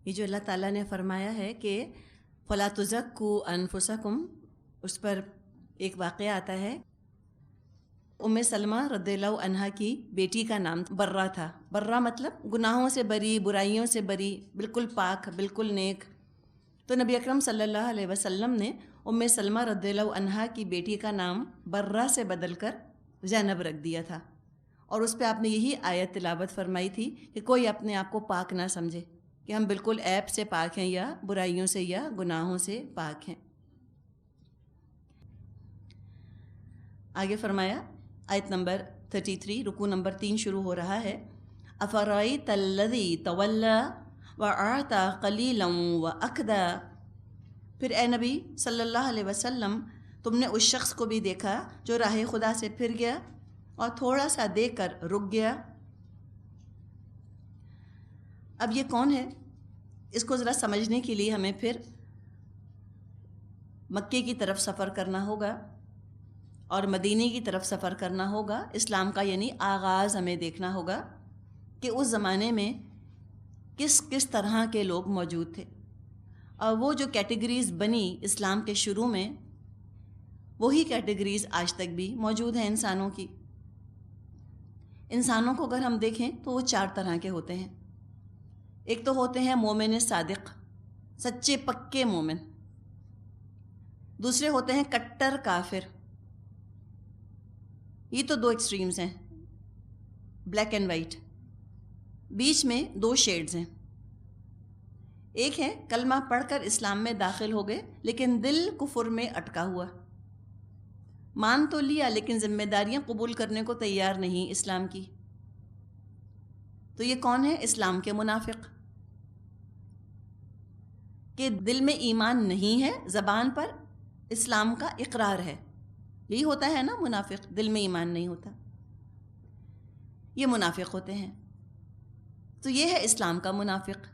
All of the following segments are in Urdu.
یہ جو اللہ تعالیٰ نے فرمایا ہے کہ فَلَا تُزَكُّوا أَنفُسَكُمْ، اس پر ایک واقعہ آتا ہے۔ ام سلمہ رضی اللہ عنہا کی بیٹی کا نام برہ تھا۔ برہ مطلب گناہوں سے بری، برائیوں سے بری، بالکل پاک، بالکل نیک۔ تو نبی اکرم صلی اللہ علیہ وسلم نے ام سلمہ رضی اللہ عنہا کی بیٹی کا نام برہ سے بدل کر زینب رکھ دیا تھا، اور اس پہ آپ نے یہی آیت تلاوت فرمائی تھی کہ کوئی اپنے آپ کو پاک نہ سمجھے، کہ ہم بالکل عیب سے پاک ہیں یا برائیوں سے یا گناہوں سے پاک ہیں۔ آگے فرمایا آیت نمبر 33، رکوع نمبر 3 شروع ہو رہا ہے۔ أَفَرَأَيْتَ الَّذِي تَوَلَّى وَأَعْطَى قَلِيلًا وَأَكْدَى، پھر اے نبی صلی اللہ علیہ وسلم، تم نے اس شخص کو بھی دیکھا جو راہ خدا سے پھر گیا اور تھوڑا سا دے کر رک گیا۔ اب یہ کون ہے؟ اس کو ذرا سمجھنے کے لیے ہمیں پھر مکے کی طرف سفر کرنا ہوگا اور مدینے کی طرف سفر کرنا ہوگا۔ اسلام کا یعنی آغاز ہمیں دیکھنا ہوگا کہ اس زمانے میں کس کس طرح کے لوگ موجود تھے، اور وہ جو کیٹیگریز بنی اسلام کے شروع میں، وہی کیٹیگریز آج تک بھی موجود ہیں انسانوں کی۔ انسانوں کو اگر ہم دیکھیں تو وہ 4 طرح کے ہوتے ہیں۔ ایک تو ہوتے ہیں مومن صادق، سچے پکے مومن۔ دوسرے ہوتے ہیں کٹر کافر۔ یہ تو 2 ایکسٹریمز ہیں، بلیک اینڈ وائٹ۔ بیچ میں 2 شیڈز ہیں۔ ایک ہے کلمہ پڑھ کر اسلام میں داخل ہو گئے لیکن دل کفر میں اٹکا ہوا، مان تو لیا لیکن ذمہ داریاں قبول کرنے کو تیار نہیں اسلام کی۔ تو یہ کون ہے؟ اسلام کے منافق، کہ دل میں ایمان نہیں ہے، زبان پر اسلام کا اقرار ہے۔ یہی ہوتا ہے نا منافق، دل میں ایمان نہیں ہوتا، یہ منافق ہوتے ہیں۔ تو یہ ہے اسلام کا منافق۔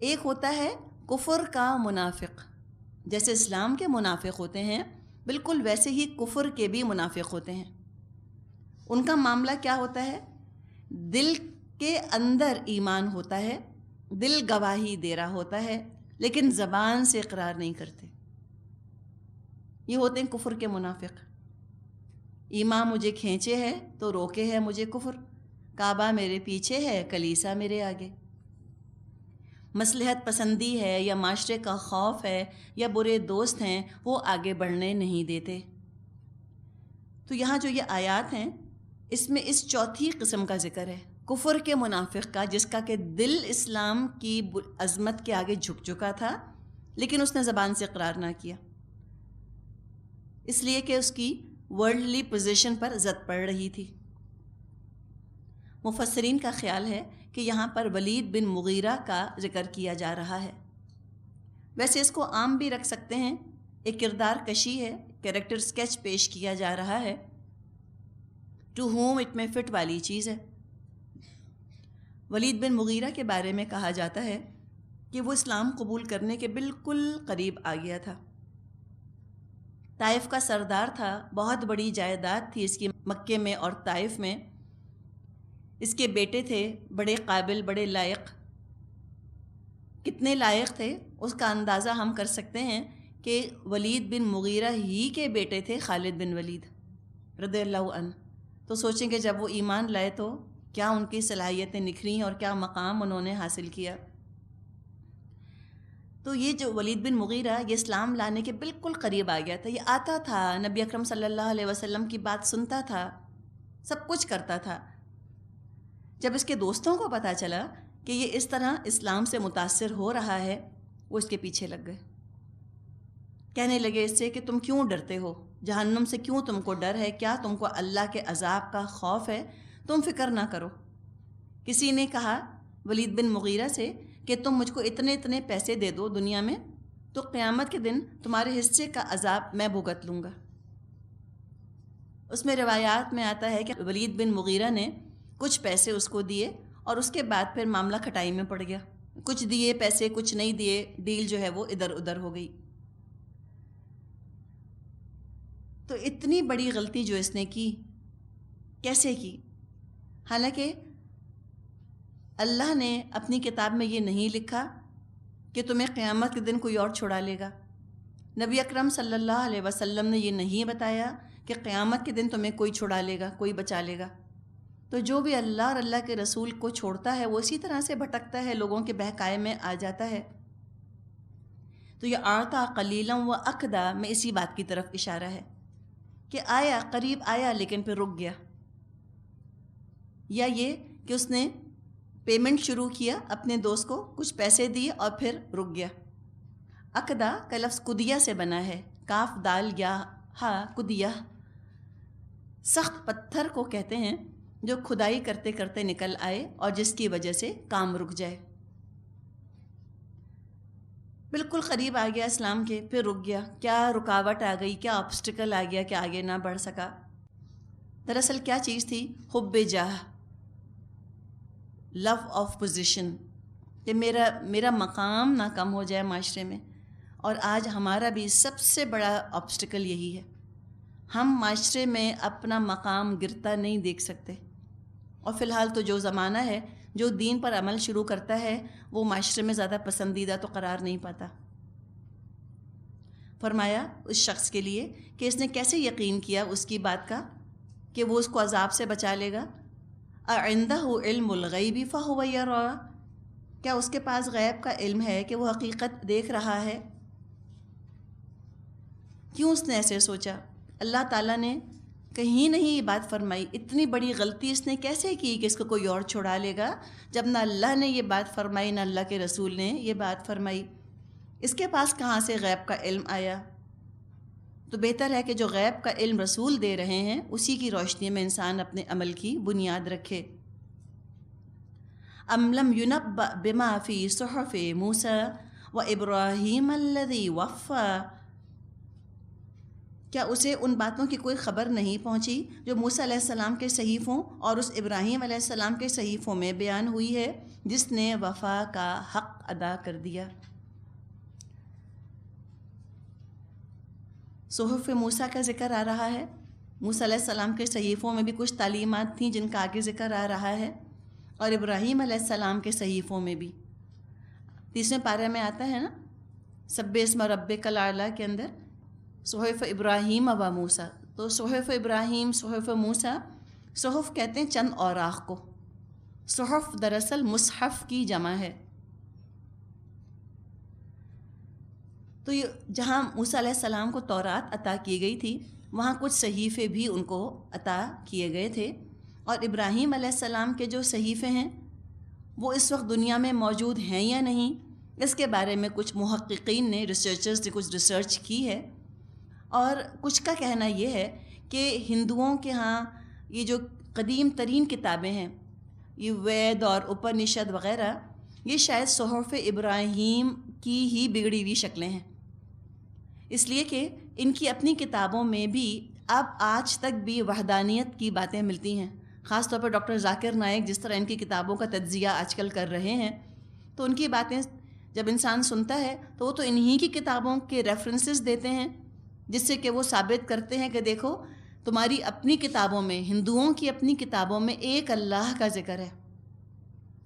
ایک ہوتا ہے کفر کا منافق، جیسے اسلام کے منافق ہوتے ہیں بالکل ویسے ہی کفر کے بھی منافق ہوتے ہیں۔ ان کا معاملہ کیا ہوتا ہے؟ دل کے اندر ایمان ہوتا ہے، دل گواہی دے رہا ہوتا ہے لیکن زبان سے اقرار نہیں کرتے۔ یہ ہوتے ہیں کفر کے منافق۔ ایمان مجھے کھینچے ہے تو روکے ہے مجھے کفر، کعبہ میرے پیچھے ہے کلیسا میرے آگے، مصلحت پسندی ہے یا معاشرے کا خوف ہے یا برے دوست ہیں، وہ آگے بڑھنے نہیں دیتے۔ تو یہاں جو یہ آیات ہیں اس میں اس چوتھی قسم کا ذکر ہے، کفر کے منافق کا، جس کا کہ دل اسلام کی عظمت کے آگے جھک چکا تھا لیکن اس نے زبان سے اقرار نہ کیا، اس لیے کہ اس کی ورلڈلی پوزیشن پر زد پڑ رہی تھی۔ مفسرین کا خیال ہے کہ یہاں پر ولید بن مغیرہ کا ذکر کیا جا رہا ہے۔ ویسے اس کو عام بھی رکھ سکتے ہیں، ایک کردار کشی ہے، کیریکٹر سکیچ پیش کیا جا رہا ہے، ٹو ہوم اٹ میں فٹ والی چیز ہے۔ ولید بن مغیرہ کے بارے میں کہا جاتا ہے کہ وہ اسلام قبول کرنے کے بالکل قریب آ گیا تھا۔ طائف کا سردار تھا، بہت بڑی جائیداد تھی اس کی مکے میں اور طائف میں۔ اس کے بیٹے تھے بڑے قابل، بڑے لائق۔ کتنے لائق تھے اس کا اندازہ ہم کر سکتے ہیں کہ ولید بن مغیرہ ہی کے بیٹے تھے خالد بن ولید رضی اللہ عنہ۔ تو سوچیں کہ جب وہ ایمان لائے تو کیا ان کی صلاحیتیں نکھریں اور کیا مقام انہوں نے حاصل کیا۔ تو یہ جو ولید بن مغیرہ یہ اسلام لانے کے بالکل قریب آ گیا تھا، یہ آتا تھا نبی اکرم صلی اللہ علیہ وسلم کی بات سنتا تھا، سب کچھ کرتا تھا۔ جب اس کے دوستوں کو پتہ چلا کہ یہ اس طرح اسلام سے متاثر ہو رہا ہے، وہ اس کے پیچھے لگ گئے، کہنے لگے اس سے کہ تم کیوں ڈرتے ہو، جہنم سے کیوں تم کو ڈر ہے، کیا تم کو اللہ کے عذاب کا خوف ہے؟ تم فکر نہ کرو۔ کسی نے کہا ولید بن مغیرہ سے کہ تم مجھ کو اتنے اتنے پیسے دے دو دنیا میں تو قیامت کے دن تمہارے حصے کا عذاب میں بھگت لوں گا۔ اس میں روایات میں آتا ہے کہ ولید بن مغیرہ نے کچھ پیسے اس کو دیے اور اس کے بعد پھر معاملہ کھٹائی میں پڑ گیا، کچھ دیے پیسے کچھ نہیں دیے، ڈیل جو ہے وہ ادھر ادھر ہو گئی۔ تو اتنی بڑی غلطی جو اس نے کی، کیسے کی؟ حالانکہ اللہ نے اپنی کتاب میں یہ نہیں لکھا کہ تمہیں قیامت کے دن کوئی اور چھڑا لے گا؟ نبی اکرم صلی اللہ علیہ وسلم نے یہ نہیں بتایا کہ قیامت کے دن تمہیں کوئی چھڑا لے گا، کوئی بچا لے گا۔ تو جو بھی اللہ اور اللہ کے رسول کو چھوڑتا ہے وہ اسی طرح سے بھٹکتا ہے، لوگوں کے بہکائے میں آ جاتا ہے۔ تو یہ آتا قلیلا و اکدا میں اسی بات کی طرف اشارہ ہے کہ آیا، قریب آیا لیکن پھر رک گیا، یا یہ کہ اس نے پیمنٹ شروع کیا، اپنے دوست کو کچھ پیسے دیے اور پھر رک گیا۔ اکدا کا لفظ کدیہ سے بنا ہے، کاف دال یا ہا کدیہ۔ سخت پتھر کو کہتے ہیں جو کھدائی کرتے کرتے نکل آئے اور جس کی وجہ سے کام رک جائے۔ بالکل قریب آ گیا اسلام کے، پھر رک گیا۔ کیا رکاوٹ آ گئی، کیا آبسٹیکل آ گیا کہ آگے نہ بڑھ سکا؟ دراصل کیا چیز تھی؟ حب جاہ، لو آف پوزیشن، کہ میرا مقام نہ کم ہو جائے معاشرے میں۔ اور آج ہمارا بھی سب سے بڑا آبسٹیکل یہی ہے، ہم معاشرے میں اپنا مقام گرتا نہیں دیکھ سکتے۔ اور فی الحال تو جو زمانہ ہے، جو دین پر عمل شروع کرتا ہے وہ معاشرے میں زیادہ پسندیدہ تو قرار نہیں پاتا۔ فرمایا اس شخص کے لیے کہ اس نے کیسے یقین کیا اس کی بات کا کہ وہ اس کو عذاب سے بچا لے گا۔ اعندہ علم الغیب فہو یرا، کیا اس کے پاس غیب کا علم ہے کہ وہ حقیقت دیکھ رہا ہے؟ کیوں اس نے ایسے سوچا؟ اللہ تعالیٰ نے کہیں نہیں یہ بات فرمائی۔ اتنی بڑی غلطی اس نے کیسے کی کہ اس کو کوئی اور چھڑا لے گا، جب نہ اللہ نے یہ بات فرمائی نہ اللہ کے رسول نے یہ بات فرمائی؟ اس کے پاس کہاں سے غیب کا علم آیا؟ تو بہتر ہے کہ جو غیب کا علم رسول دے رہے ہیں اسی کی روشنی میں انسان اپنے عمل کی بنیاد رکھے۔ ام لم ينبأ بما فی صحف موسیٰ و ابراہیم الذی وفا، کیا اسے ان باتوں کی کوئی خبر نہیں پہنچی جو موسیٰ علیہ السلام کے صحیفوں اور اس ابراہیم علیہ السلام کے صحیفوں میں بیان ہوئی ہے، جس نے وفا کا حق ادا کر دیا؟ صحف موسیٰ کا ذکر آ رہا ہے، موسیٰ علیہ السلام کے صحیفوں میں بھی کچھ تعلیمات تھیں جن کا آگے ذکر آ رہا ہے، اور ابراہیم علیہ السلام کے صحیفوں میں بھی۔ 30ویں پارے میں آتا ہے نا، سبح اسم ربک الاعلیٰ کے اندر صحف ابراہیم و موسیٰ۔ تو صحف ابراہیم، صحف موسیٰ، صحف کہتے ہیں چند اوراق کو، صحف دراصل مصحف کی جمع ہے۔ تو یہ جہاں موسیٰ علیہ السلام کو تورات عطا کی گئی تھی وہاں کچھ صحیفے بھی ان کو عطا کیے گئے تھے، اور ابراہیم علیہ السلام کے جو صحیفے ہیں وہ اس وقت دنیا میں موجود ہیں یا نہیں، اس کے بارے میں کچھ محققین نے، ریسرچرز نے کچھ ریسرچ کی ہے، اور کچھ کا کہنا یہ ہے کہ ہندوؤں کے ہاں یہ جو قدیم ترین کتابیں ہیں، یہ وید اور اپنشد وغیرہ، یہ شاید صحف ابراہیم کی ہی بگڑی ہوئی شکلیں ہیں، اس لیے کہ ان کی اپنی کتابوں میں بھی اب آج تک بھی وحدانیت کی باتیں ملتی ہیں۔ خاص طور پر ڈاکٹر ذاکر نائک جس طرح ان کی کتابوں کا تجزیہ آج کل کر رہے ہیں، تو ان کی باتیں جب انسان سنتا ہے تو وہ تو انہی کی کتابوں کے ریفرنسز دیتے ہیں، جس سے کہ وہ ثابت کرتے ہیں کہ دیکھو تمہاری اپنی کتابوں میں، ہندوؤں کی اپنی کتابوں میں ایک اللہ کا ذکر ہے،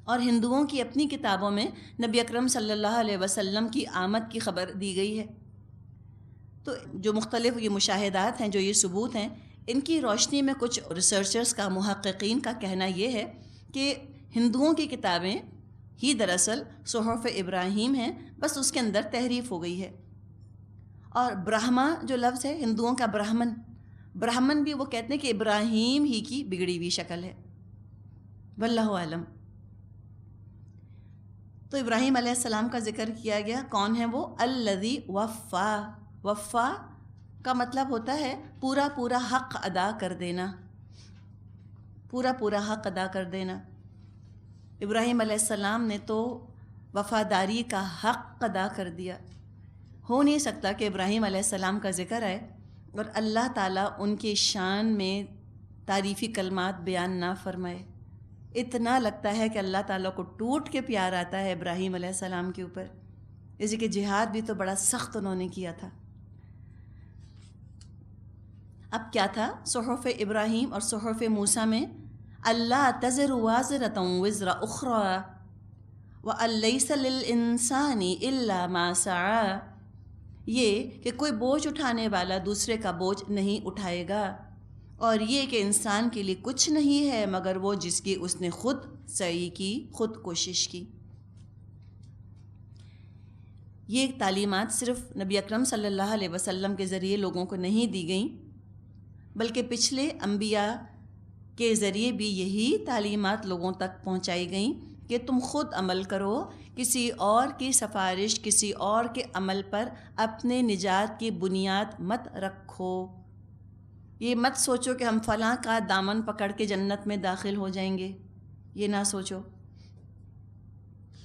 اور ہندوؤں کی اپنی کتابوں میں نبی اکرم صلی اللہ علیہ وسلم کی آمد کی خبر دی گئی ہے۔ تو جو مختلف یہ مشاہدات ہیں، جو یہ ثبوت ہیں، ان کی روشنی میں کچھ ریسرچرز کا، محققین کا کہنا یہ ہے کہ ہندوؤں کی کتابیں ہی دراصل صحف ابراہیم ہیں، بس اس کے اندر تحریف ہو گئی ہے۔ اور برہما جو لفظ ہے ہندوؤں کا، برہمن بھی وہ کہتے ہیں کہ ابراہیم ہی کی بگڑی ہوئی شکل ہے، واللہ اعلم۔ تو ابراہیم علیہ السلام کا ذکر کیا گیا، کون ہے وہ؟ الذی وفا، وفا کا مطلب ہوتا ہے پورا پورا حق ادا کر دینا، پورا پورا حق ادا کر دینا۔ ابراہیم علیہ السلام نے تو وفاداری کا حق ادا کر دیا۔ ہو نہیں سکتا کہ ابراہیم علیہ السلام کا ذکر آئے اور اللہ تعالیٰ ان کے شان میں تعریفی کلمات بیان نہ فرمائے۔ اتنا لگتا ہے کہ اللہ تعالیٰ کو ٹوٹ کے پیار آتا ہے ابراہیم علیہ السلام کے اوپر، اسی کہ جہاد بھی تو بڑا سخت انہوں نے کیا تھا۔ اب کیا تھا صحف ابراہیم اور صحف موسیٰ میں؟ اللہ تزر وازرۃ وزر اخری، وَأَن لَّيْسَ لِلْإِنسَانِ إِلَّا مَا سَعَىٰ، یہ کہ کوئی بوجھ اٹھانے والا دوسرے کا بوجھ نہیں اٹھائے گا، اور یہ کہ انسان کے لیے کچھ نہیں ہے مگر وہ جس کی اس نے خود سعی کی، خود کوشش کی۔ یہ تعلیمات صرف نبی اکرم صلی اللہ علیہ وسلم کے ذریعے لوگوں کو نہیں دی گئیں، بلکہ پچھلے انبیاء کے ذریعے بھی یہی تعلیمات لوگوں تک پہنچائی گئیں کہ تم خود عمل کرو، کسی اور کی سفارش، کسی اور کے عمل پر اپنے نجات کی بنیاد مت رکھو۔ یہ مت سوچو کہ ہم فلاں کا دامن پکڑ کے جنت میں داخل ہو جائیں گے، یہ نہ سوچو۔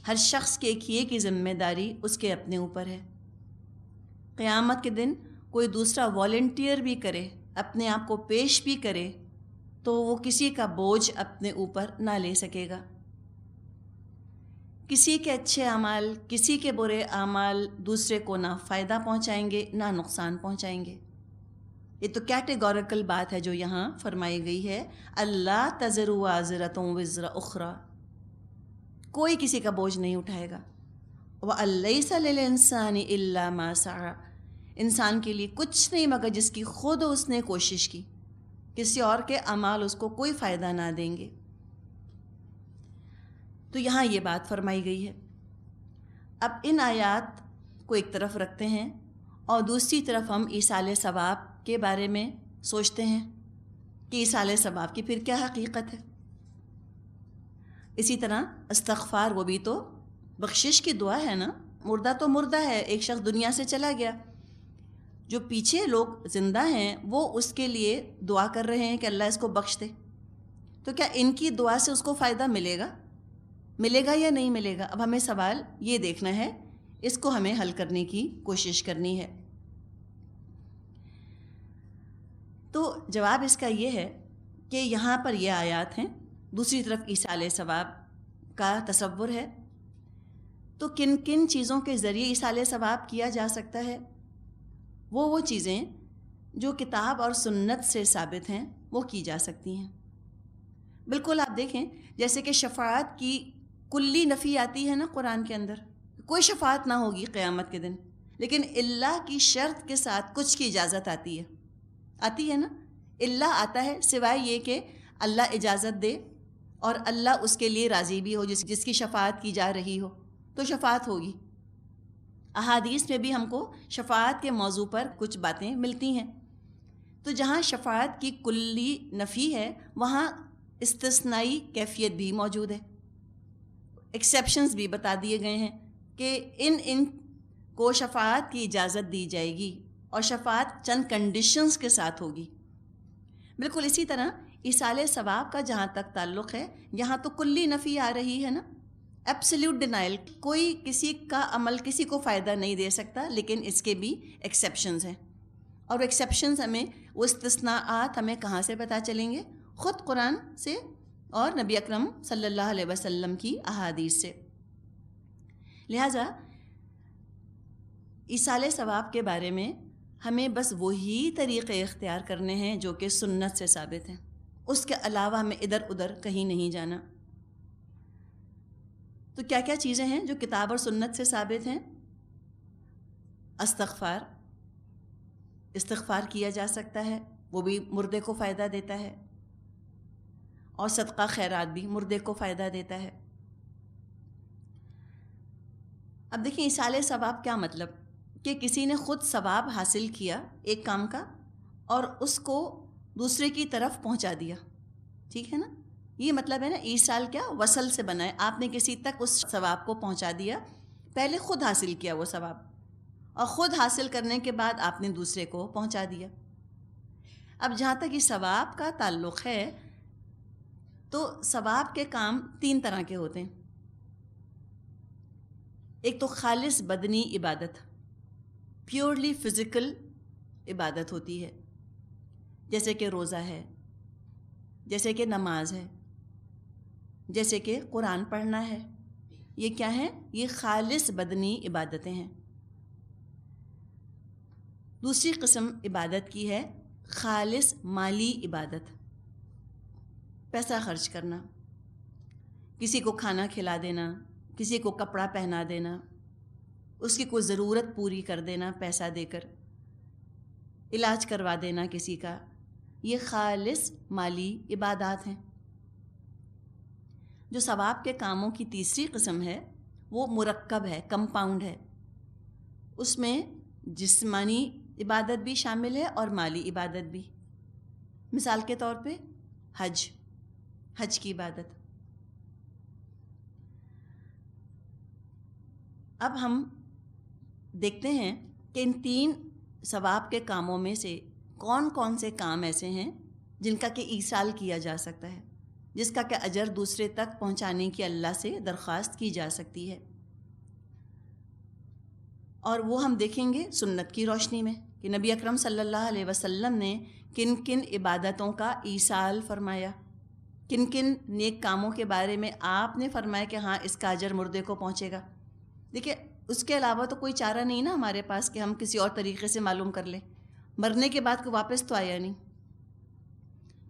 ہر شخص کے کیے کی ذمہ داری اس کے اپنے اوپر ہے۔ قیامت کے دن کوئی دوسرا والنٹیئر بھی کرے، اپنے آپ کو پیش بھی کرے، تو وہ کسی کا بوجھ اپنے اوپر نہ لے سکے گا۔ کسی کے اچھے اعمال، کسی کے برے اعمال دوسرے کو نہ فائدہ پہنچائیں گے نہ نقصان پہنچائیں گے۔ یہ تو کیٹیگوریکل بات ہے جو یہاں فرمائی گئی ہے، اللہ تزر وازرۃ وزر اخری، کوئی کسی کا بوجھ نہیں اٹھائے گا۔ وَأَن لَّيْسَ لِلْإِنسَانِ إِلَّا مَا سَعَىٰ، انسان کے لیے کچھ نہیں مگر جس کی خود اس نے کوشش کی، کسی اور کے اعمال اس کو کوئی فائدہ نہ دیں گے۔ تو یہاں یہ بات فرمائی گئی ہے۔ اب ان آیات کو ایک طرف رکھتے ہیں اور دوسری طرف ہم ایصال ثواب کے بارے میں سوچتے ہیں کہ ایصال ثواب کی پھر کیا حقیقت ہے۔ اسی طرح استغفار، وہ بھی تو بخشش کی دعا ہے نا، مردہ تو مردہ ہے، ایک شخص دنیا سے چلا گیا، جو پیچھے لوگ زندہ ہیں وہ اس کے لیے دعا کر رہے ہیں کہ اللہ اس کو بخش دے، تو کیا ان کی دعا سے اس کو فائدہ ملے گا یا نہیں ملے گا؟ اب ہمیں سوال یہ دیکھنا ہے، اس کو ہمیں حل کرنے کی کوشش کرنی ہے۔ تو جواب اس کا یہ ہے کہ یہاں پر یہ آیات ہیں، دوسری طرف ایصال ثواب کا تصور ہے۔ تو کن کن چیزوں کے ذریعے ایصال ثواب کیا جا سکتا ہے؟ وہ چیزیں جو کتاب اور سنت سے ثابت ہیں وہ کی جا سکتی ہیں۔ بالکل آپ دیکھیں، جیسے کہ شفاعت کی کلی نفی آتی ہے نا قرآن کے اندر، کوئی شفاعت نہ ہوگی قیامت کے دن، لیکن اللہ کی شرط کے ساتھ کچھ کی اجازت آتی ہے نا، اللہ آتا ہے سوائے یہ کہ اللہ اجازت دے اور اللہ اس کے لیے راضی بھی ہو، جس کی شفاعت کی جا رہی ہو تو شفاعت ہوگی۔ احادیث میں بھی ہم کو شفاعت کے موضوع پر کچھ باتیں ملتی ہیں۔ تو جہاں شفاعت کی کلی نفی ہے وہاں استثنائی کیفیت بھی موجود ہے، ایکسیپشنز بھی بتا دیے گئے ہیں کہ ان کو شفاعت کی اجازت دی جائے گی اور شفاعت چند کنڈیشنز کے ساتھ ہوگی۔ بالکل اسی طرح ایصال ثواب کا جہاں تک تعلق ہے، یہاں تو کلی نفی آ رہی ہے نا، ایبسلیوٹ ڈینائل، کوئی کسی کا عمل کسی کو فائدہ نہیں دے سکتا، لیکن اس کے بھی ایکسیپشنز ہیں، اور ایکسیپشنز ہمیں، وہ استثناءات ہمیں کہاں سے پتہ چلیں گے؟ خود قرآن سے اور نبی اکرم صلی اللہ علیہ وسلم کی احادیث سے۔ لہٰذا ایصال ثواب کے بارے میں ہمیں بس وہی طریقے اختیار کرنے ہیں جو کہ سنت سے ثابت ہیں، اس کے علاوہ ہمیں ادھر ادھر کہیں نہیں جانا۔ تو کیا کیا چیزیں ہیں جو کتاب اور سنت سے ثابت ہیں؟ استغفار کیا جا سکتا ہے، وہ بھی مردے کو فائدہ دیتا ہے، اور صدقہ خیرات بھی مردے کو فائدہ دیتا ہے۔ اب دیکھیں ایصال ثواب کیا مطلب، کہ کسی نے خود ثواب حاصل کیا ایک کام کا اور اس کو دوسرے کی طرف پہنچا دیا، ٹھیک ہے نا، یہ مطلب ہے نا ایصال، کیا وصل سے بنا ہے، آپ نے کسی تک اس ثواب کو پہنچا دیا، پہلے خود حاصل کیا وہ ثواب، اور خود حاصل کرنے کے بعد آپ نے دوسرے کو پہنچا دیا۔ اب جہاں تک یہ ثواب کا تعلق ہے تو ثواب کے کام تین طرح کے ہوتے ہیں۔ ایک تو خالص بدنی عبادت، پیورلی فزیکل عبادت ہوتی ہے، جیسے کہ روزہ ہے، جیسے کہ نماز ہے، جیسے کہ قرآن پڑھنا ہے، یہ کیا ہے؟ یہ خالص بدنی عبادتیں ہیں۔ دوسری قسم عبادت کی ہے خالص مالی عبادت، پیسہ خرچ کرنا، کسی کو کھانا کھلا دینا، کسی کو کپڑا پہنا دینا، اس کی کوئی ضرورت پوری کر دینا پیسہ دے کر، علاج کروا دینا کسی کا، یہ خالص مالی عبادات ہیں۔ جو ثواب کے کاموں کی تیسری قسم ہے وہ مرکب ہے، کمپاؤنڈ ہے، اس میں جسمانی عبادت بھی شامل ہے اور مالی عبادت بھی۔ مثال کے طور پہ حج کی عبادت۔ اب ہم دیکھتے ہیں کہ ان 3 ثواب کے کاموں میں سے کون کون سے کام ایسے ہیں جن کا کہ ایصال کیا جا سکتا ہے، جس کا کہ اجر دوسرے تک پہنچانے کی اللہ سے درخواست کی جا سکتی ہے، اور وہ ہم دیکھیں گے سنت کی روشنی میں کہ نبی اکرم صلی اللہ علیہ وسلم نے کن کن عبادتوں کا ایصال فرمایا، کن کن نیک کاموں کے بارے میں آپ نے فرمایا کہ ہاں اس کا اجر مردے کو پہنچے گا۔ دیکھیے اس کے علاوہ تو کوئی چارہ نہیں نا ہمارے پاس کہ ہم کسی اور طریقے سے معلوم کر لیں۔ مرنے کے بعد کو واپس تو آیا نہیں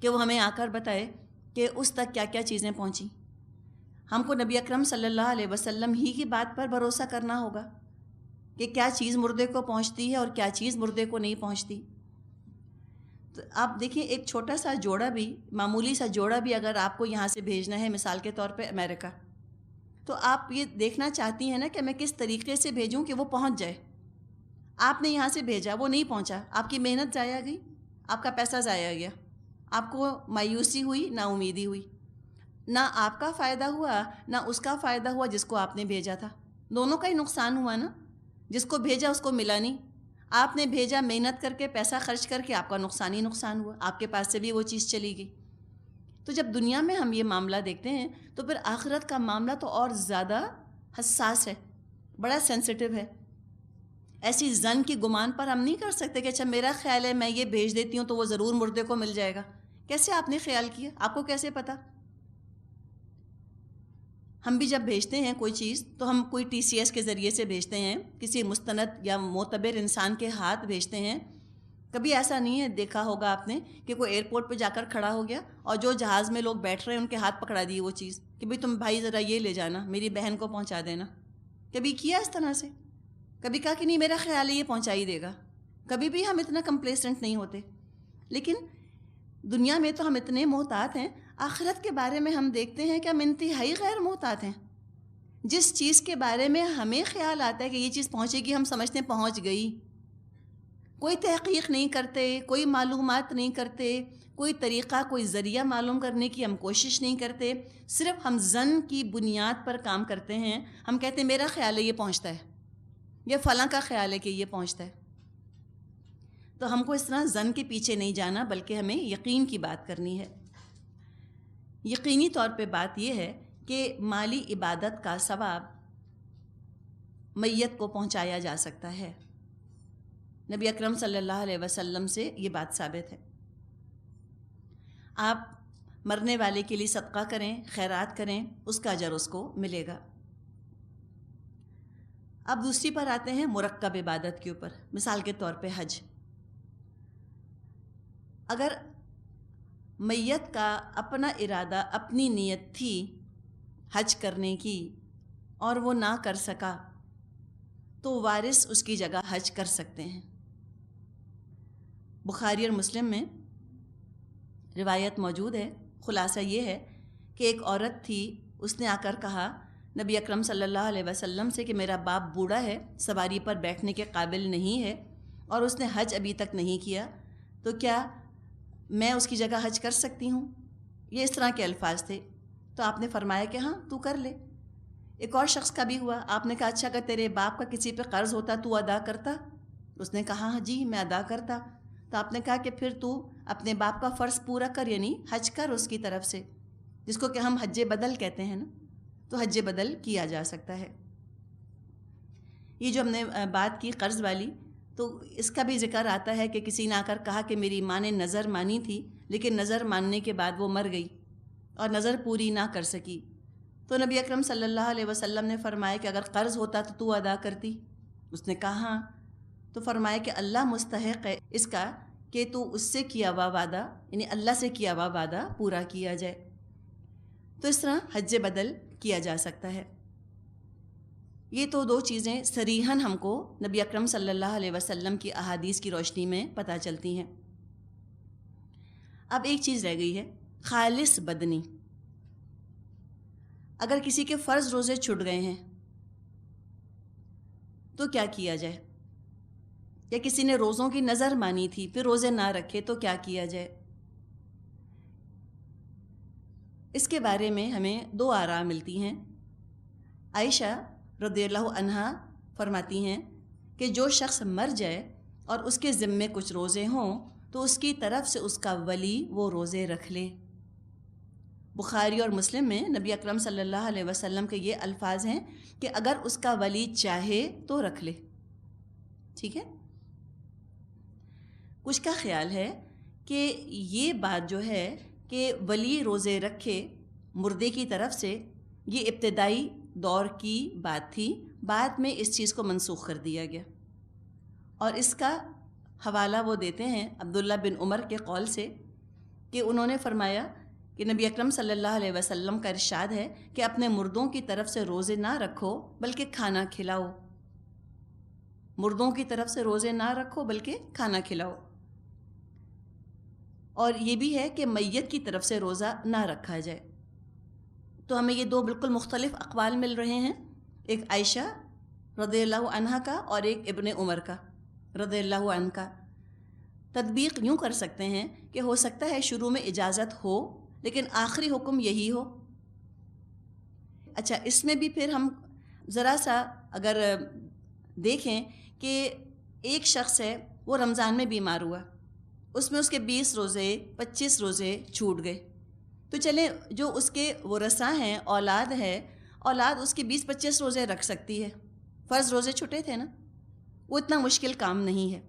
کہ وہ ہمیں آ کر بتائے کہ اس تک کیا کیا چیزیں پہنچیں۔ ہم کو نبی اکرم صلی اللہ علیہ وسلم ہی کی بات پر بھروسہ کرنا ہوگا کہ کیا چیز مردے کو پہنچتی ہے اور کیا چیز مردے کو نہیں پہنچتی۔ تو آپ دیکھیں ایک چھوٹا سا جوڑا بھی، معمولی سا جوڑا بھی اگر آپ کو یہاں سے بھیجنا ہے، مثال کے طور پہ امریکہ، تو آپ یہ دیکھنا چاہتی ہیں نا کہ میں کس طریقے سے بھیجوں کہ وہ پہنچ جائے۔ آپ نے یہاں سے بھیجا، وہ نہیں پہنچا، آپ کی محنت ضائع گئی، آپ کا پیسہ ضائع گیا، آپ کو مایوسی ہوئی، نا امیدی ہوئی، نہ آپ کا فائدہ ہوا نہ اس کا فائدہ ہوا جس کو آپ نے بھیجا تھا، دونوں کا ہی نقصان ہوا نا۔ جس کو بھیجا اس کو ملا نہیں، آپ نے بھیجا محنت کر کے، پیسہ خرچ کر کے، آپ کا نقصان ہی نقصان ہوا، آپ کے پاس سے بھی وہ چیز چلی گئی۔ تو جب دنیا میں ہم یہ معاملہ دیکھتے ہیں تو پھر آخرت کا معاملہ تو اور زیادہ حساس ہے، بڑا سینسٹیو ہے۔ ایسی ظن کی گمان پر ہم نہیں کر سکتے کہ اچھا میرا خیال ہے میں یہ بھیج دیتی ہوں تو وہ ضرور مردے کو مل جائے گا۔ کیسے آپ نے خیال کیا؟ آپ کو کیسے پتا؟ ہم بھی جب بھیجتے ہیں کوئی چیز تو ہم کوئی ٹی سی ایس کے ذریعے سے بھیجتے ہیں، کسی مستند یا معتبر انسان کے ہاتھ بھیجتے ہیں۔ کبھی ایسا نہیں ہے، دیکھا ہوگا آپ نے کہ کوئی ایئرپورٹ پہ جا کر کھڑا ہو گیا اور جو جہاز میں لوگ بیٹھ رہے ہیں ان کے ہاتھ پکڑا دی وہ چیز کہ بھئی تم بھائی ذرا یہ لے جانا، میری بہن کو پہنچا دینا۔ کبھی کیا اس طرح سے؟ کبھی کہا کہ نہیں میرا خیال ہے یہ پہنچا ہی دے گا۔ کبھی بھی ہم اتنا کمپلیسنٹ نہیں ہوتے۔ لیکن دنیا میں تو ہم اتنے محتاط ہیں، آخرت کے بارے میں ہم دیکھتے ہیں کہ ہم انتہائی غیر محتاط ہیں۔ جس چیز کے بارے میں ہمیں خیال آتا ہے کہ یہ چیز پہنچے گی، ہم سمجھتے ہیں پہنچ گئی۔ کوئی تحقیق نہیں کرتے، کوئی معلومات نہیں کرتے، کوئی طریقہ، کوئی ذریعہ معلوم کرنے کی ہم کوشش نہیں کرتے، صرف ہم ظن کی بنیاد پر کام کرتے ہیں۔ ہم کہتے ہیں میرا خیال ہے یہ پہنچتا ہے، یا فلاں کا خیال ہے کہ یہ پہنچتا ہے۔ تو ہم کو اس طرح ظن کے پیچھے نہیں جانا بلکہ ہمیں یقین کی بات کرنی ہے۔ یقینی طور پہ بات یہ ہے کہ مالی عبادت کا ثواب میت کو پہنچایا جا سکتا ہے۔ نبی اکرم صلی اللہ علیہ وسلم سے یہ بات ثابت ہے۔ آپ مرنے والے کے لیے صدقہ کریں، خیرات کریں، اس کا اجر اس کو ملے گا۔ اب دوسری پر آتے ہیں مرکب عبادت کے اوپر، مثال کے طور پہ حج۔ اگر میت کا اپنا ارادہ، اپنی نیت تھی حج کرنے کی اور وہ نہ کر سکا تو وارث اس کی جگہ حج کر سکتے ہیں۔ بخاری اور مسلم میں روایت موجود ہے، خلاصہ یہ ہے کہ ایک عورت تھی، اس نے آ کر کہا نبی اکرم صلی اللہ علیہ وسلم سے کہ میرا باپ بوڑھا ہے، سواری پر بیٹھنے کے قابل نہیں ہے اور اس نے حج ابھی تک نہیں کیا، تو کیا میں اس کی جگہ حج کر سکتی ہوں؟ یہ اس طرح کے الفاظ تھے۔ تو آپ نے فرمایا کہ ہاں تو کر لے۔ ایک اور شخص کا بھی ہوا، آپ نے کہا اچھا اگر تیرے باپ کا کسی پہ قرض ہوتا تو ادا کرتا؟ اس نے کہا ہاں جی میں ادا کرتا۔ تو آپ نے کہا کہ پھر تو اپنے باپ کا فرض پورا کر، یعنی حج کر اس کی طرف سے، جس کو کہ ہم حج بدل کہتے ہیں نا، تو حج بدل کیا جا سکتا ہے۔ یہ جو ہم نے بات کی قرض والی، تو اس کا بھی ذکر آتا ہے کہ کسی نے آ کر کہا کہ میری ماں نے نظر مانی تھی لیکن نظر ماننے کے بعد وہ مر گئی اور نظر پوری نہ کر سکی، تو نبی اکرم صلی اللہ علیہ وسلم نے فرمایا کہ اگر قرض ہوتا تو ادا کرتی؟ اس نے کہا ہاں۔ تو فرمایا کہ اللہ مستحق ہے اس کا کہ تو اس سے کیا ہوا وعدہ، یعنی اللہ سے کیا ہوا وعدہ پورا کیا جائے۔ تو اس طرح حج بدل کیا جا سکتا ہے۔ یہ تو دو چیزیں صریحاً ہم کو نبی اکرم صلی اللہ علیہ وسلم کی احادیث کی روشنی میں پتہ چلتی ہیں۔ اب ایک چیز رہ گئی ہے، خالص بدنی۔ اگر کسی کے فرض روزے چھٹ گئے ہیں تو کیا کیا جائے؟ یا کسی نے روزوں کی نظر مانی تھی پھر روزے نہ رکھے تو کیا کیا جائے؟ اس کے بارے میں ہمیں دو آراء ملتی ہیں۔ عائشہ رضی اللہ عنہا فرماتی ہیں کہ جو شخص مر جائے اور اس کے ذمے کچھ روزے ہوں تو اس کی طرف سے اس کا ولی وہ روزے رکھ لے۔ بخاری اور مسلم میں نبی اکرم صلی اللہ علیہ وسلم کے یہ الفاظ ہیں کہ اگر اس کا ولی چاہے تو رکھ لے۔ ٹھیک ہے؟ کچھ کا خیال ہے کہ یہ بات جو ہے کہ ولی روزے رکھے مردے کی طرف سے، یہ ابتدائی دور کی بات تھی، بعد میں اس چیز کو منسوخ کر دیا گیا۔ اور اس کا حوالہ وہ دیتے ہیں عبداللہ بن عمر کے قول سے کہ انہوں نے فرمایا کہ نبی اکرم صلی اللہ علیہ وسلم کا ارشاد ہے کہ اپنے مردوں کی طرف سے روزے نہ رکھو بلکہ کھانا کھلاؤ۔ مردوں کی طرف سے روزے نہ رکھو بلکہ کھانا کھلاؤ۔ اور یہ بھی ہے کہ میت کی طرف سے روزہ نہ رکھا جائے۔ تو ہمیں یہ دو بالکل مختلف اقوال مل رہے ہیں، ایک عائشہ رضی اللہ عنہا کا اور ایک ابن عمر کا رضی اللہ عنہ کا۔ تطبیق یوں کر سکتے ہیں کہ ہو سکتا ہے شروع میں اجازت ہو لیکن آخری حکم یہی ہو۔ اچھا، اس میں بھی پھر ہم ذرا سا اگر دیکھیں کہ ایک شخص ہے وہ رمضان میں بیمار ہوا، اس میں اس کے 20 روزے 25 روزے چھوٹ گئے، تو چلیں جو اس کے ورثاء ہیں، اولاد ہے، اولاد اس کے 20-25 روزے رکھ سکتی ہے، فرض روزے چھٹے تھے نا، وہ اتنا مشکل کام نہیں ہے۔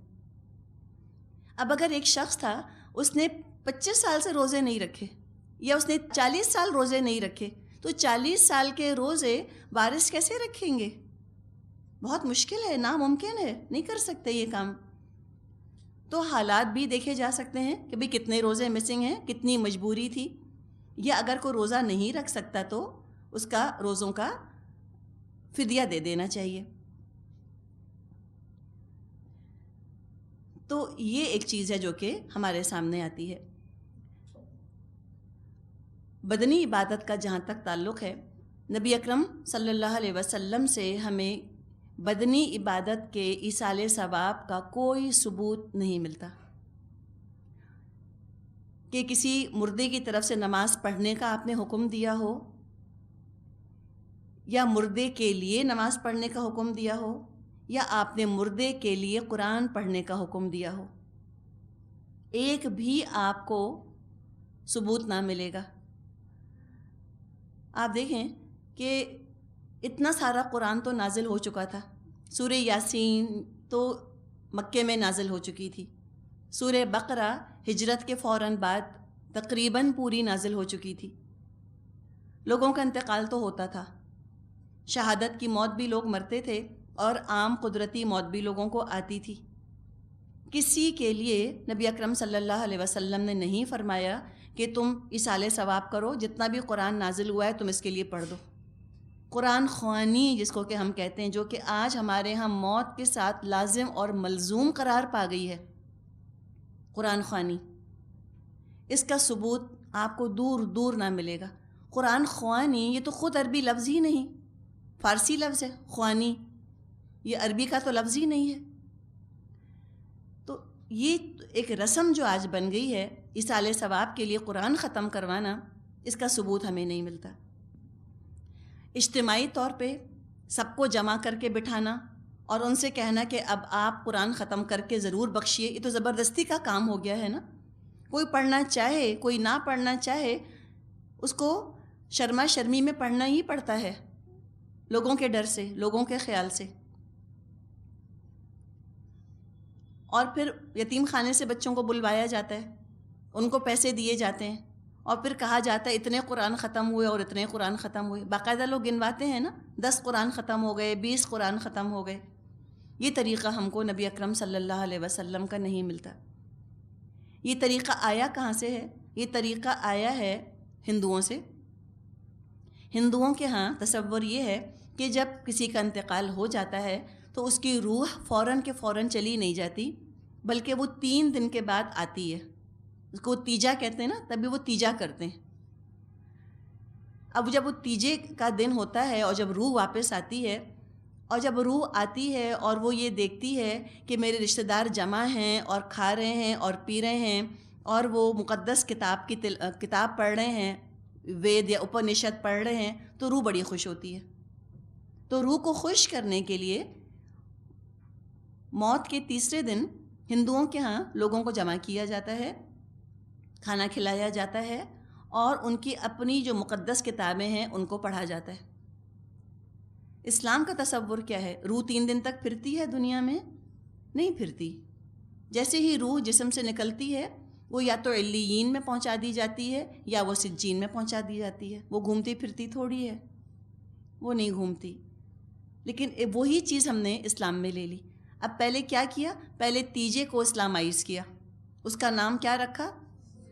اب اگر ایک شخص تھا اس نے 25 سال سے روزے نہیں رکھے یا اس نے 40 سال روزے نہیں رکھے، تو 40 سال کے روزے وارث کیسے رکھیں گے؟ بہت مشکل ہے، ناممکن ہے، نہیں کر سکتے یہ کام۔ تو حالات بھی دیکھے جا سکتے ہیں کہ بھئی کتنے روزے مسنگ ہیں، کتنی مجبوری تھی، یا اگر کوئی روزہ نہیں رکھ سکتا تو اس کا روزوں کا فدیہ دے دینا چاہیے۔ تو یہ ایک چیز ہے جو کہ ہمارے سامنے آتی ہے۔ بدنی عبادت کا جہاں تک تعلق ہے، نبی اکرم صلی اللہ علیہ وسلم سے ہمیں بدنی عبادت کے ایصال ثواب کا کوئی ثبوت نہیں ملتا کہ کسی مردے کی طرف سے نماز پڑھنے کا آپ نے حکم دیا ہو یا مردے کے لیے نماز پڑھنے کا حکم دیا ہو یا آپ نے مردے کے لیے قرآن پڑھنے کا حکم دیا ہو۔ ایک بھی آپ کو ثبوت نہ ملے گا۔ آپ دیکھیں کہ اتنا سارا قرآن تو نازل ہو چکا تھا، سورہ یاسین تو مکے میں نازل ہو چکی تھی، سورہ بقرہ ہجرت کے فوراً بعد تقریباً پوری نازل ہو چکی تھی، لوگوں کا انتقال تو ہوتا تھا، شہادت کی موت بھی لوگ مرتے تھے اور عام قدرتی موت بھی لوگوں کو آتی تھی۔ کسی کے لیے نبی اکرم صلی اللہ علیہ وسلم نے نہیں فرمایا کہ تم ایصال ثواب کرو، جتنا بھی قرآن نازل ہوا ہے تم اس کے لیے پڑھ دو۔ قرآن خوانی جس کو کہ ہم کہتے ہیں، جو کہ آج ہمارے ہاں موت کے ساتھ لازم اور ملزوم قرار پا گئی ہے، قرآن خوانی، اس کا ثبوت آپ کو دور دور نہ ملے گا۔ قرآن خوانی یہ تو خود عربی لفظ ہی نہیں، فارسی لفظ ہے خوانی، یہ عربی کا تو لفظ ہی نہیں ہے۔ تو یہ ایک رسم جو آج بن گئی ہے ایصال ثواب کے لیے قرآن ختم کروانا، اس کا ثبوت ہمیں نہیں ملتا۔ اجتماعی طور پہ سب کو جمع کر کے بٹھانا اور ان سے کہنا کہ اب آپ قرآن ختم کر کے ضرور بخشیے، یہ تو زبردستی کا کام ہو گیا ہے نا۔ کوئی پڑھنا چاہے کوئی نہ پڑھنا چاہے، اس کو شرما شرمی میں پڑھنا ہی پڑتا ہے، لوگوں کے ڈر سے، لوگوں کے خیال سے۔ اور پھر یتیم خانے سے بچوں کو بلوایا جاتا ہے، ان کو پیسے دیے جاتے ہیں اور پھر کہا جاتا ہے اتنے قرآن ختم ہوئے اور اتنے قرآن ختم ہوئے، باقاعدہ لوگ گنواتے ہیں نا، 10 قرآن ختم ہو گئے، 20 قرآن ختم ہو گئے۔ یہ طریقہ ہم کو نبی اکرم صلی اللہ علیہ وسلم کا نہیں ملتا۔ یہ طریقہ آیا کہاں سے ہے؟ یہ طریقہ آیا ہے ہندوؤں سے۔ ہندوؤں کے ہاں تصور یہ ہے کہ جب کسی کا انتقال ہو جاتا ہے تو اس کی روح فوراً کے فوراً چلی نہیں جاتی، بلکہ وہ 3 دن کے بعد آتی ہے. اس کو تیجا کہتے ہیں نا، تبھی وہ تیجا کرتے ہیں. اب جب وہ تیجے کا دن ہوتا ہے اور جب روح واپس آتی ہے، اور جب روح آتی ہے اور وہ یہ دیکھتی ہے کہ میرے رشتہ دار جمع ہیں اور کھا رہے ہیں اور پی رہے ہیں اور وہ مقدس کتاب کی کتاب پڑھ رہے ہیں، وید یا اپنشد پڑھ رہے ہیں، تو روح بڑی خوش ہوتی ہے. تو روح کو خوش کرنے کے لیے موت کے تیسرے دن ہندوؤں کے ہاں لوگوں کو جمع کیا جاتا ہے، کھانا کھلایا جاتا ہے اور ان کی اپنی جو مقدس کتابیں ہیں ان کو پڑھا جاتا ہے. اسلام کا تصور کیا ہے؟ روح 3 دن تک پھرتی ہے دنیا میں؟ نہیں پھرتی. جیسے ہی روح جسم سے نکلتی ہے وہ یا تو علیین میں پہنچا دی جاتی ہے یا وہ سجین میں پہنچا دی جاتی ہے. وہ گھومتی پھرتی تھوڑی ہے، وہ نہیں گھومتی. لیکن وہی چیز ہم نے اسلام میں لے لی. اب پہلے کیا کیا؟ پہلے تیجے کو اسلامائز کیا. اس کا نام کیا رکھا؟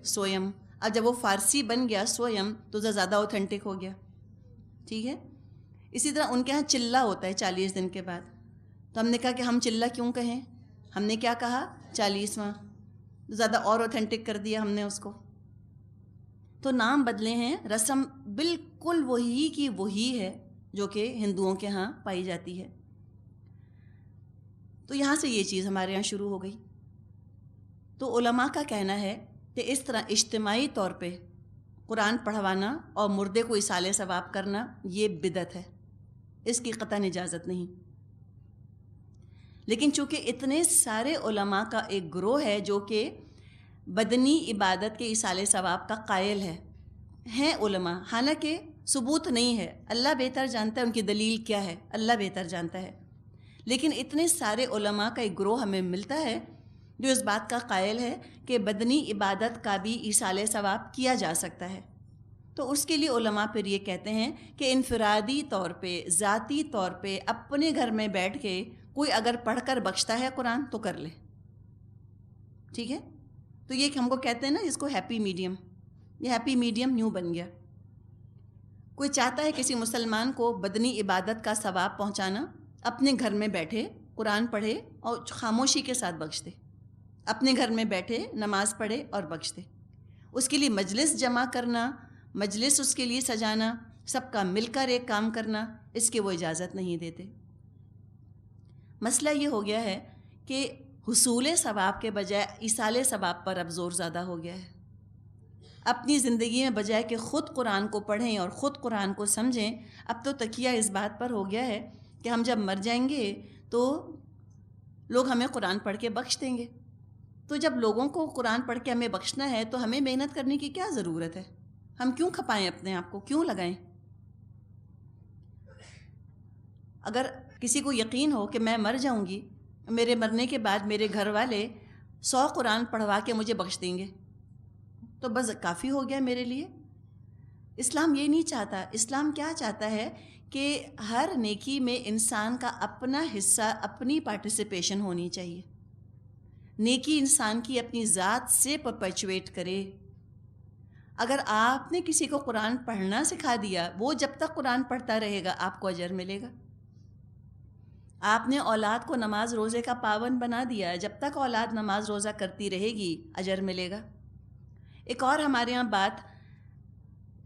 سویم. اب جب وہ فارسی بن گیا سویم تو زیادہ اوتھینٹک ہو گیا. ٹھیک ہے. اسی طرح ان کے ہاں چلہ ہوتا ہے 40 دن کے بعد. تو ہم نے کہا کہ ہم چلہ کیوں کہیں؟ ہم نے کیا کہا؟ 40واں. زیادہ اور اوتھینٹک کر دیا ہم نے اس کو. تو نام بدلے ہیں، رسم بالکل وہی کی وہی ہے جو کہ ہندوؤں کے ہاں پائی جاتی ہے. تو یہاں سے یہ چیز ہمارے یہاں شروع ہو گئی. تو علماء کا کہنا ہے کہ اس طرح اجتماعی طور پہ قرآن پڑھوانا اور مردے کو ایصال ثواب کرنا یہ بدعت ہے، اس کی قطعاً اجازت نہیں. لیکن چونکہ اتنے سارے علماء کا ایک گروہ ہے جو کہ بدنی عبادت کے ایصال ثواب کا قائل ہیں علماء، حالانکہ ثبوت نہیں ہے، اللہ بہتر جانتا ہے ان کی دلیل کیا ہے، اللہ بہتر جانتا ہے. لیکن اتنے سارے علماء کا ایک گروہ ہمیں ملتا ہے جو اس بات کا قائل ہے کہ بدنی عبادت کا بھی ایصال ثواب کیا جا سکتا ہے. تو اس کے لیے علماء پھر یہ کہتے ہیں کہ انفرادی طور پہ، ذاتی طور پہ اپنے گھر میں بیٹھ کے کوئی اگر پڑھ کر بخشتا ہے قرآن تو کر لے. ٹھیک ہے. تو یہ ہم کو کہتے ہیں نا اس کو ہیپی میڈیم. یہ ہیپی میڈیم نیو بن گیا. کوئی چاہتا ہے کسی مسلمان کو بدنی عبادت کا ثواب پہنچانا، اپنے گھر میں بیٹھے قرآن پڑھے اور خاموشی کے ساتھ بخش دے. اپنے گھر میں بیٹھے نماز پڑھے اور بخش دے. اس کے لیے مجلس جمع کرنا، مجلس اس کے لیے سجانا، سب کا مل کر ایک کام کرنا، اس کی وہ اجازت نہیں دیتے. مسئلہ یہ ہو گیا ہے کہ حصول ثواب کے بجائے ایصال ثواب پر اب زور زیادہ ہو گیا ہے. اپنی زندگی میں بجائے کہ خود قرآن کو پڑھیں اور خود قرآن کو سمجھیں، اب تو تکیہ اس بات پر ہو گیا ہے کہ ہم جب مر جائیں گے تو لوگ ہمیں قرآن پڑھ کے بخش دیں گے. تو جب لوگوں کو قرآن پڑھ کے ہمیں بخشنا ہے تو ہمیں محنت کرنے کی کیا ضرورت ہے؟ ہم کیوں کھپائیں اپنے آپ کو، کیوں لگائیں؟ اگر کسی کو یقین ہو کہ میں مر جاؤں گی، میرے مرنے کے بعد میرے گھر والے 100 قرآن پڑھوا کے مجھے بخش دیں گے تو بس کافی ہو گیا میرے لیے. اسلام یہ نہیں چاہتا. اسلام کیا چاہتا ہے کہ ہر نیکی میں انسان کا اپنا حصہ، اپنی پارٹیسپیشن ہونی چاہیے. نیکی انسان کی اپنی ذات سے پرپیچویٹ کرے. اگر آپ نے کسی کو قرآن پڑھنا سکھا دیا، وہ جب تک قرآن پڑھتا رہے گا آپ کو اجر ملے گا. آپ نے اولاد کو نماز روزے کا پابند بنا دیا، جب تک اولاد نماز روزہ کرتی رہے گی اجر ملے گا. ایک اور ہمارے یہاں بات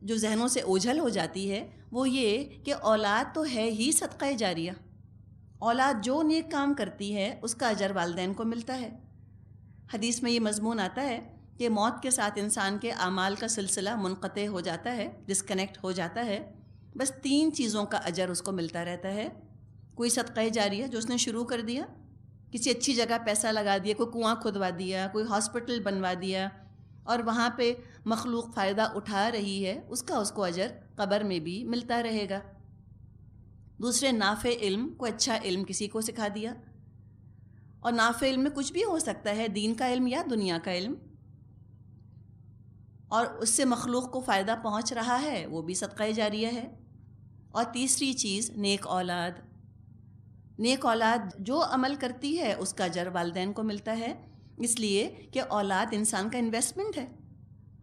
جو ذہنوں سے اوجھل ہو جاتی ہے وہ یہ کہ اولاد تو ہے ہی صدقہ جاریہ. اولاد جو نیک کام کرتی ہے اس کا اجر والدین کو ملتا ہے. حدیث میں یہ مضمون آتا ہے کہ موت کے ساتھ انسان کے اعمال کا سلسلہ منقطع ہو جاتا ہے، ڈسکنیکٹ ہو جاتا ہے. بس 3 چیزوں کا اجر اس کو ملتا رہتا ہے. کوئی صدقہ جاریہ جو اس نے شروع کر دیا، کسی اچھی جگہ پیسہ لگا دیا، کوئی کنواں کھدوا دیا، کوئی ہاسپٹل بنوا دیا اور وہاں پہ مخلوق فائدہ اٹھا رہی ہے، اس کا اس کو اجر قبر میں بھی ملتا رہے گا. دوسرے نافع علم، کوئی اچھا علم کسی کو سکھا دیا. اور نافع علم میں کچھ بھی ہو سکتا ہے، دین کا علم یا دنیا کا علم، اور اس سے مخلوق کو فائدہ پہنچ رہا ہے، وہ بھی صدقہ جاریہ ہے. اور تیسری چیز نیک اولاد. نیک اولاد جو عمل کرتی ہے اس کا اجر والدین کو ملتا ہے، اس لیے کہ اولاد انسان کا انویسٹمنٹ ہے.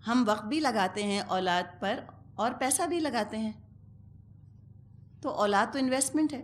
ہم وقت بھی لگاتے ہیں اولاد پر اور پیسہ بھی لگاتے ہیں. تو اولاد تو انویسٹمنٹ ہے.